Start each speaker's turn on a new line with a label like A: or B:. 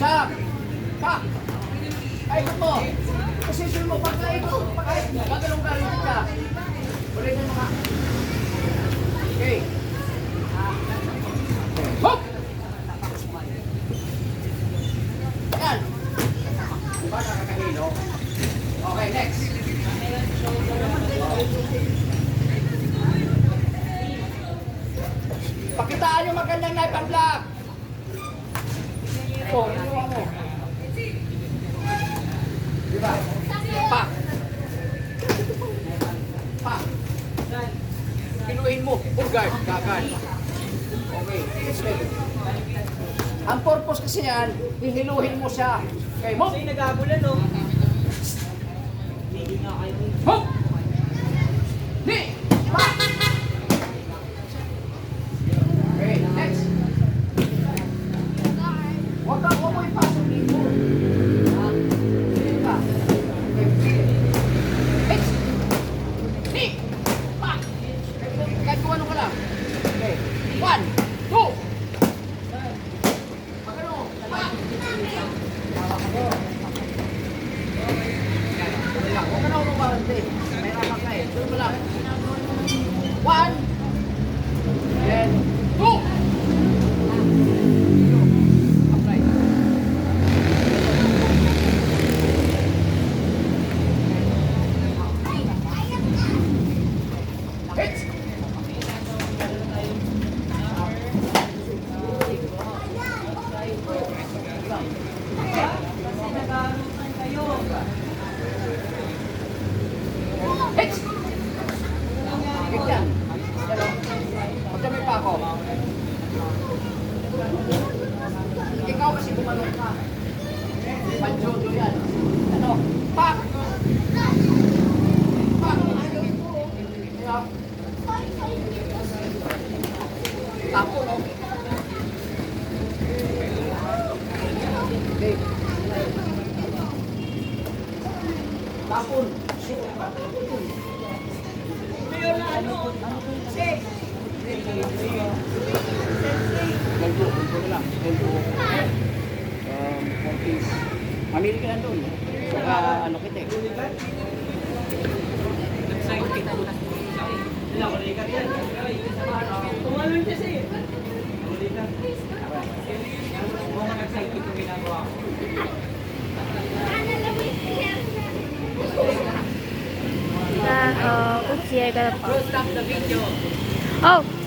A: Chop! Pak! Ay, mo! Position mo, pagkaikot! Gagalong ka rin ka. Ulit mo ka. Okay. Hop! Yan! Diba nakakahilo? Okay, next. Pakitaan yung magandang knife and block. Oh, inuwa mo. Diba? Pak! Pak! Pinuhin mo. Full guard. Kagad. Okay. Ang purpose kasi yan, hihiluhin mo siya. Okay, mo?
B: Kasi nag-aabulan, no? Hindi nga kayo.
A: Hop! Ni! Pak! Okay, next. Huwag mo ipasok dito. Diba? Okay. Next. Ni! Pak! Kahit kung ano ka lang. Okay. 1, 2! Magano? Pak! Huwag ka na umabarante. May ramak na eh. Doon mo lang. 1, then 2. Apply. Hit! Hit! Hit yan. Pero, magdamay pa ako. Ikaw kasi bumalong ka. Panjojo yan. Ano? Pak! Pak! Ano? Tapo, no? Okay. Tapon.
B: Mayor na ano? Kasi,
A: Elbow, elbow lang. Elbow. Forties. Mamili ka lang doon. Saka ano kita eh.
B: nag-sidekick ko. Wala ko likat yan. Tumalon siya siya. Likat. Kung nag-sidekick ko ginagawa ko.
C: Mag-share ka na po.
B: Stop the video.
C: Oh!